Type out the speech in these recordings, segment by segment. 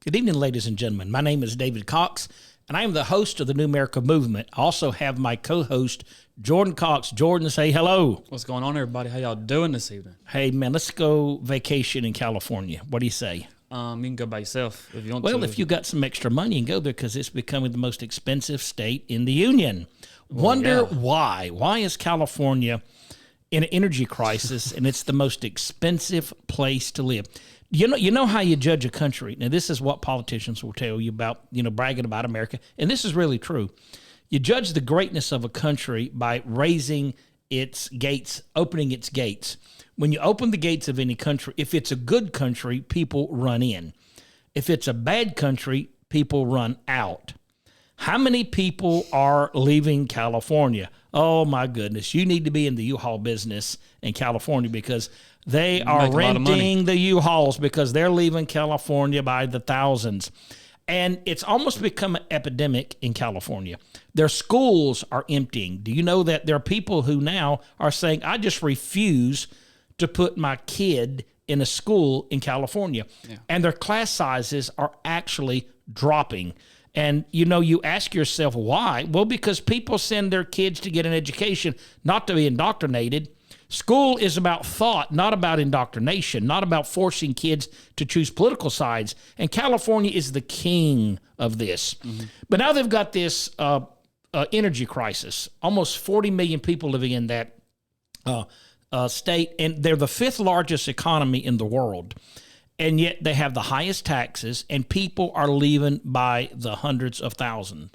Good evening, ladies and gentlemen. My name is David Cox, and I am the host of the New America Movement. I also have my co-host, Jordan Cox. Jordan, say hello. What's going on, everybody? How y'all doing this evening? Hey, man, let's go vacation in California. What do you say? You can go by yourself if you want to. Well, if you got some extra money, you can go there because it's becoming the most expensive state in the union. Wonder why? Why is California in an energy crisis and it's the most expensive place to live? You know how you judge a country. Now, this is what politicians will tell you about, bragging about America. And this is really true. You judge the greatness of a country by raising its gates, opening its gates. When you open the gates of any country, if it's a good country, people run in. If it's a bad country, people run out. How many people are leaving California? Oh, my goodness. You need to be in the U-Haul business in California because they are renting the U-Hauls because they're leaving California by the thousands. And it's almost become an epidemic in California. Their schools are emptying. Do you know that there are people who now are saying, I just refuse to put my kid in a school in California? Yeah. And their class sizes are actually dropping. And, you ask yourself why? Well, because people send their kids to get an education, not to be indoctrinated. School is about thought, not about indoctrination, not about forcing kids to choose political sides. And California is the king of this. Mm-hmm. But now they've got this energy crisis. Almost 40 million people living in that state, and they're the fifth largest economy in the world. And yet they have the highest taxes, and people are leaving by the hundreds of thousands.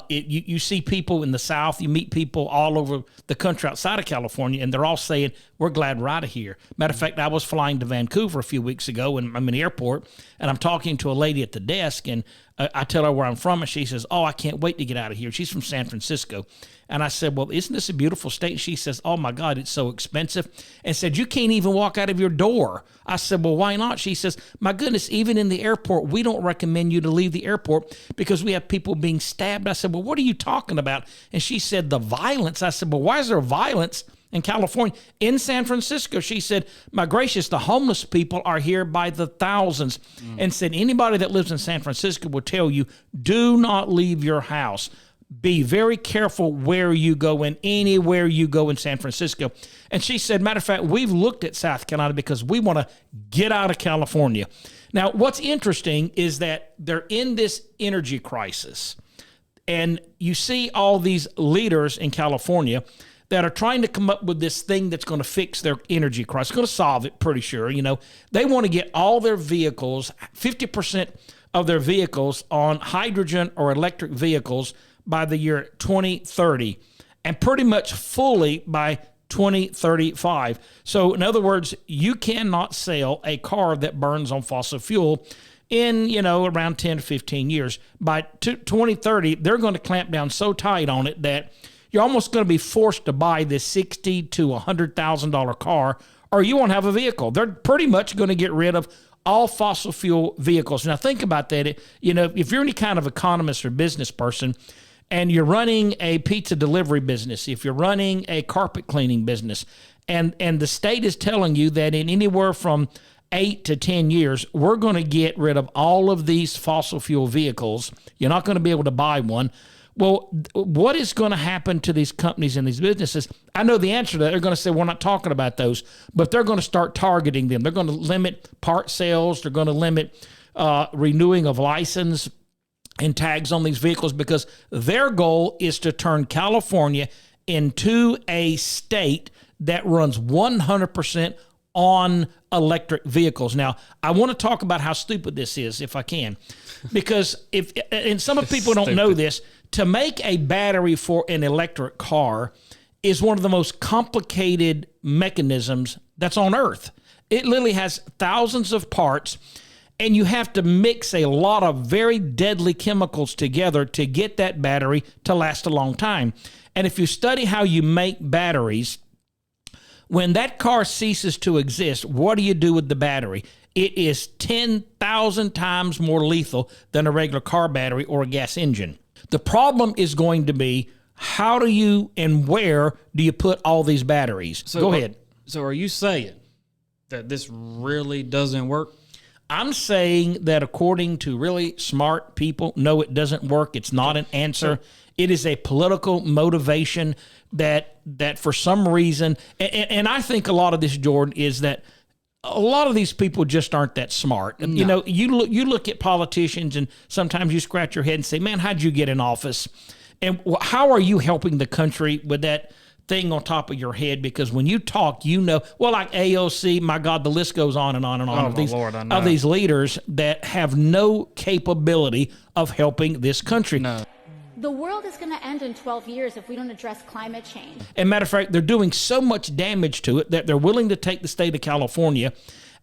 You see people in the South, you meet people all over the country outside of California, and they're all saying, we're glad we're out of here. Matter of fact, I was flying to Vancouver a few weeks ago, and I'm in the airport, and I'm talking to a lady at the desk, and I tell her where I'm from, and she says, oh, I can't wait to get out of here. She's from San Francisco. And I said, well, isn't this a beautiful state? And she says, oh, my God, it's so expensive. And said, you can't even walk out of your door. I said, well, why not? She says, my goodness, even in the airport, we don't recommend you to leave the airport because we have people being stabbed. I said, well, what are you talking about? And she said, the violence. I said, well, why is there violence in California? In San Francisco, she said, my gracious, the homeless people are here by the thousands. And said, anybody that lives in San Francisco will tell you, do not leave your house. Be very careful where you go and anywhere you go in San Francisco. And she said, matter of fact, we've looked at South Carolina because we want to get out of California. Now, what's interesting is that they're in this energy crisis. And you see all these leaders in California that are trying to come up with this thing that's going to fix their energy crisis. It's going to solve it, pretty sure. They want to get all their vehicles, 50% of their vehicles on hydrogen or electric vehicles by the year 2030, and pretty much fully by 2035. So in other words, you cannot sell a car that burns on fossil fuel in, around 10 to 15 years. By 2030, they're going to clamp down so tight on it that you're almost going to be forced to buy this $60,000 to $100,000 car, or you won't have a vehicle. They're pretty much going to get rid of all fossil fuel vehicles. Now think about that. If you're any kind of economist or business person, and you're running a pizza delivery business, if you're running a carpet cleaning business, and the state is telling you that in anywhere from 8 to 10 years, we're going to get rid of all of these fossil fuel vehicles. You're not going to be able to buy one. Well, what is going to happen to these companies and these businesses? I know the answer to that. They're going to say, we're not talking about those, but they're going to start targeting them. They're going to limit part sales. They're going to limit renewing of license and tags on these vehicles because their goal is to turn California into a state that runs 100% on electric vehicles. Now, I want to talk about how stupid this is, if I can, because and some of people don't know this, to make a battery for an electric car is one of the most complicated mechanisms that's on Earth. It literally has thousands of parts, and you have to mix a lot of very deadly chemicals together to get that battery to last a long time. And if you study how you make batteries, when that car ceases to exist, what do you do with the battery? It is 10,000 times more lethal than a regular car battery or a gas engine. The problem is going to be, how do you and where do you put all these batteries? Go ahead. So are you saying that this really doesn't work? I'm saying that according to really smart people, no, it doesn't work. It's not an answer. It is a political motivation that for some reason, and I think a lot of this, Jordan, is that a lot of these people just aren't that smart. No. You know, you look at politicians and sometimes you scratch your head and say, man, how'd you get in office? And how are you helping the country with that thing on top of your head? Because when you talk, you know, well, like AOC, my God, the list goes on and on and on of these leaders that have no capability of helping this country. No. The world is going to end in 12 years if we don't address climate change. And matter of fact, they're doing so much damage to it that they're willing to take the state of California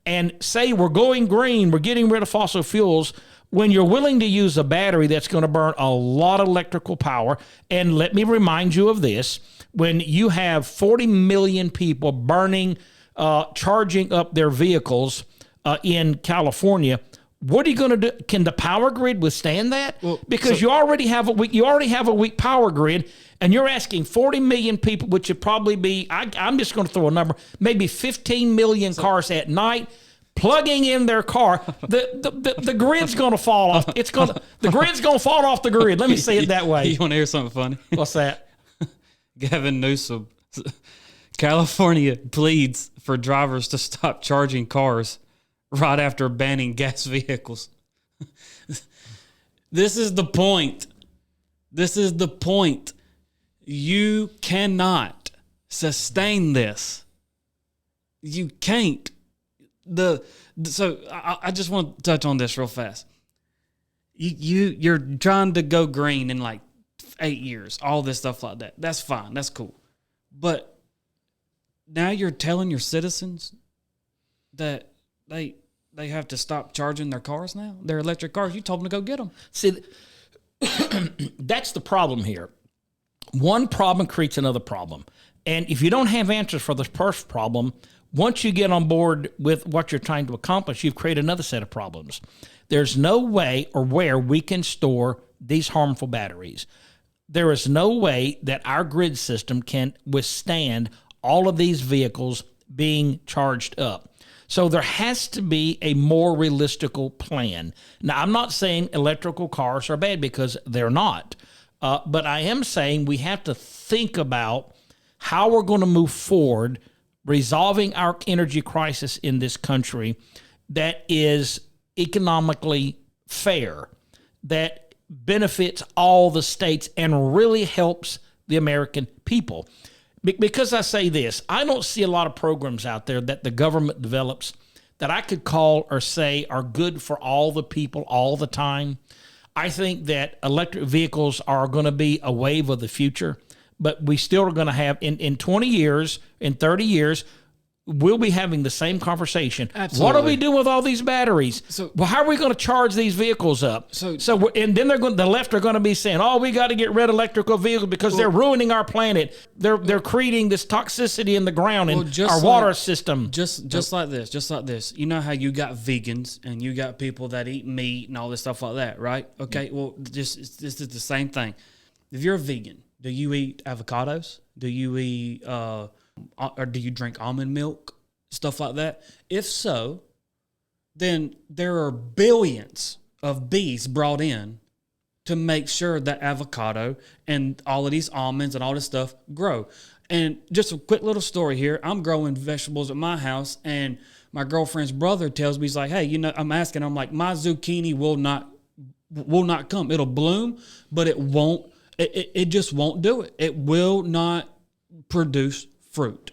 and say we're going green, we're getting rid of fossil fuels, when you're willing to use a battery that's going to burn a lot of electrical power. And let me remind you of this. When you have 40 million people charging up their vehicles in California, what are you going to do? Can the power grid withstand that? Well, because you already have a weak power grid, and you're asking 40 million people, which would probably be, I'm just going to throw a number, maybe 15 million cars at night, plugging in their car. The grid's going to fall off. The grid's going to fall off the grid. Let me say it that way. You want to hear something funny? What's that? Gavin Newsom, California pleads for drivers to stop charging cars right after banning gas vehicles. This is the point. You cannot sustain this. You can't. So I just want to touch on this real fast. You're trying to go green in like 8 years, all this stuff like that. That's fine. That's cool. But now you're telling your citizens that they have to stop charging their cars now, their electric cars. You told them to go get them. See, that's the problem here. One problem creates another problem. And if you don't have answers for the first problem, once you get on board with what you're trying to accomplish, you've created another set of problems. There's no way or where we can store these harmful batteries. There is no way that our grid system can withstand all of these vehicles being charged up. So there has to be a more realistical plan. Now, I'm not saying electrical cars are bad, because they're not. But I am saying we have to think about how we're going to move forward resolving our energy crisis in this country that is economically fair, that benefits all the states and really helps the American people. Because I say this, I don't see a lot of programs out there that the government develops that I could call or say are good for all the people all the time. I think that electric vehicles are going to be a wave of the future, but we still are going to have, in 20 years, in 30 years, we'll be having the same conversation. Absolutely. What are we doing with all these batteries? How are we going to charge these vehicles up? And then the left are going to be saying, "Oh, we got to get rid of electrical vehicles because they're ruining our planet. They're creating this toxicity in the ground and our water system." Just like this. You know how you got vegans and you got people that eat meat and all this stuff like that, right? Okay. Well, this is the same thing. If you're a vegan, do you eat avocados? Do you eat or do you drink almond milk, stuff like that? If so, then there are billions of bees brought in to make sure that avocado and all of these almonds and all this stuff grow. And just a quick little story here. I'm growing vegetables at my house, and my girlfriend's brother tells me, he's like, "Hey, I'm asking, I'm like, my zucchini will not come. It'll bloom, but it won't. It just won't do it. It will not produce fruit."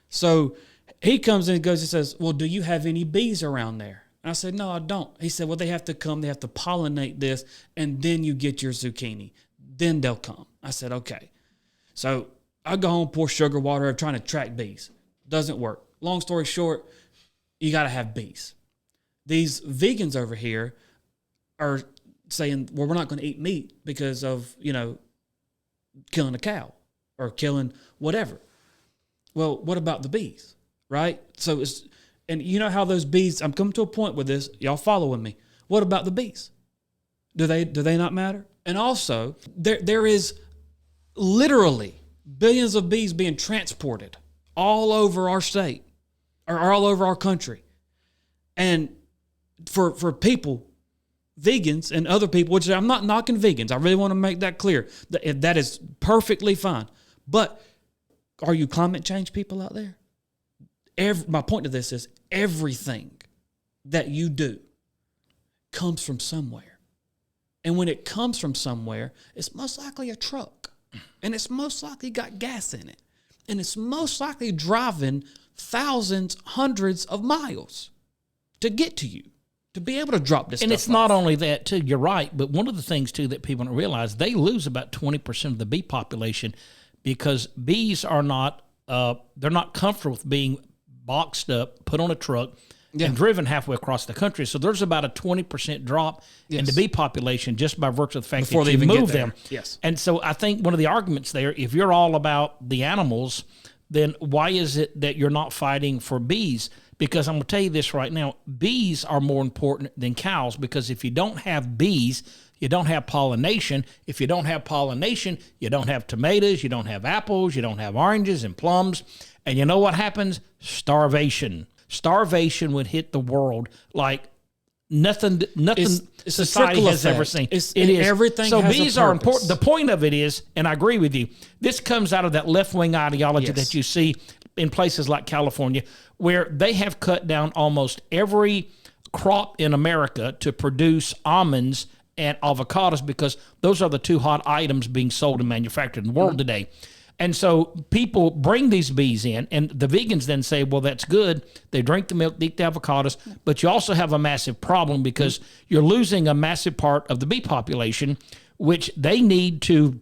So he comes in and goes and says, "Well, do you have any bees around there?" And I said, "No, I don't." He said, "Well, they have to come. They have to pollinate this, and then you get your zucchini. Then they'll come." I said, "Okay." So I go home, pour sugar water, trying to attract bees. Doesn't work. Long story short, you got to have bees. These vegans over here are saying, "Well, we're not going to eat meat because of, killing a cow or killing whatever." Well, what about the bees, right? So and you know how those bees, I'm coming to a point with this, y'all following me. What about the bees? Do they not matter? And also, there is literally billions of bees being transported all over our state or all over our country. And for people, vegans and other people, which I'm not knocking vegans. I really want to make that clear. That is perfectly fine. But are you climate change people out there? My point to this is everything that you do comes from somewhere. And when it comes from somewhere, it's most likely a truck. And it's most likely got gas in it. And it's most likely driving thousands, hundreds of miles to get to you, to be able to drop this stuff. And it's not only that, too. You're right. But one of the things, too, that people don't realize, they lose about 20% of the bee population because bees are not, they're not comfortable with being boxed up, put on a truck, and driven halfway across the country. So there's about a 20% drop in the bee population just by virtue of the fact that you move them. Yes. And so I think one of the arguments there, if you're all about the animals, then why is it that you're not fighting for bees? Because I'm going to tell you this right now, bees are more important than cows, because if you don't have bees, you don't have pollination. If you don't have pollination, you don't have tomatoes, you don't have apples, you don't have oranges and plums. And you know what happens? Starvation. Starvation would hit the world like nothing it's society has ever seen. It is. Everything so has bees a are purpose. important. The point of it is, and I agree with you, this comes out of that left-wing ideology that you see in places like California, where they have cut down almost every crop in America to produce almonds and avocados, because those are the two hot items being sold and manufactured in the world today. And so people bring these bees in, and the vegans then say, well, that's good. They drink the milk, eat the avocados, but you also have a massive problem because you're losing a massive part of the bee population, which they need to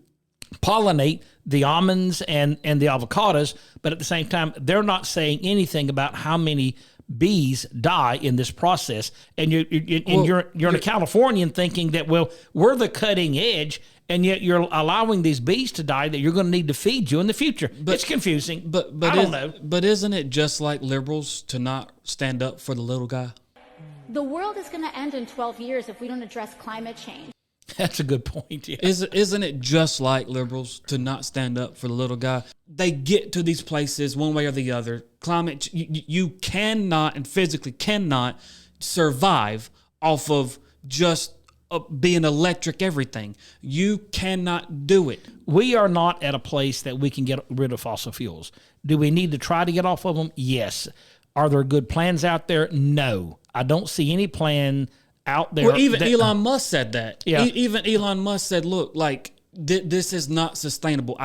pollinate the almonds and the avocados, but at the same time, they're not saying anything about how many bees die in this process. And you're a Californian thinking that, well, we're the cutting edge, and yet you're allowing these bees to die that you're going to need to feed you in the future. It's confusing. But I don't know. But isn't it just like liberals to not stand up for the little guy? The world is going to end in 12 years if we don't address climate change. That's a good point. Yeah. Isn't it just like liberals to not stand up for the little guy? They get to these places one way or the other. Climate, you cannot and physically cannot survive off of just being electric everything. You cannot do it. We are not at a place that we can get rid of fossil fuels. Do we need to try to get off of them? Yes. Are there good plans out there? No. I don't see any plan out there. Well, even Elon Musk said that. Yeah. Even Elon Musk said, look, like, this is not sustainable.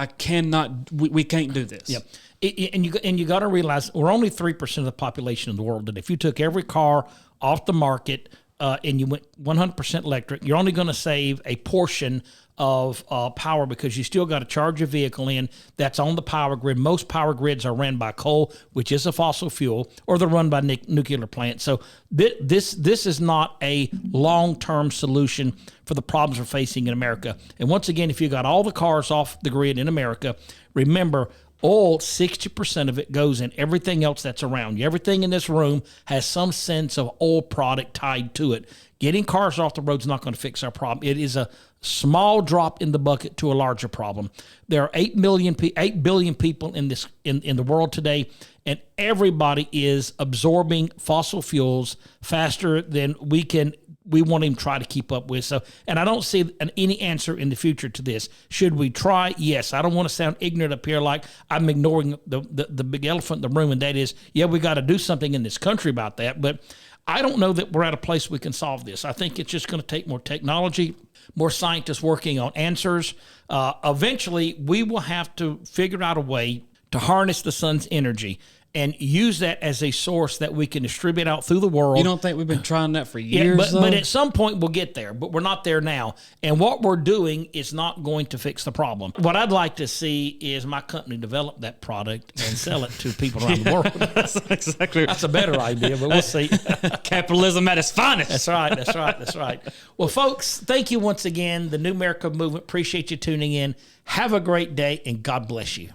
We can't do this. Yeah. And you got to realize we're only 3% of the population of the world. And if you took every car off the market and you went 100% electric, you're only going to save a portion of power, because you still got to charge your vehicle in. That's on the power grid. Most power grids are ran by coal, which is a fossil fuel, or they're run by nuclear plants. So this is not a long-term solution for the problems we're facing in America. And once again, if you got all the cars off the grid in America, remember, oil, 60% of it goes in everything else that's around you. Everything in this room has some sense of oil product tied to it. Getting cars off the road is not going to fix our problem. It is a small drop in the bucket to a larger problem. There are 8 billion people in the world today, and everybody is absorbing fossil fuels faster than we won't even try to keep up with. So, and I don't see any answer in the future to this. Should we try? Yes. I don't want to sound ignorant up here like I'm ignoring the big elephant in the room, and that is, we got to do something in this country about that. But I don't know that we're at a place we can solve this. I think it's just going to take more technology, more scientists working on answers. Eventually, we will have to figure out a way to harness the sun's energy and use that as a source that we can distribute out through the world. You don't think we've been trying that for years? But at some point we'll get there, but we're not there now. And what we're doing is not going to fix the problem. What I'd like to see is my company develop that product and sell it to people around the world. That's a better idea, but we'll see. Capitalism at its finest. That's right. Well, folks, thank you once again. The New America Movement, appreciate you tuning in. Have a great day, and God bless you.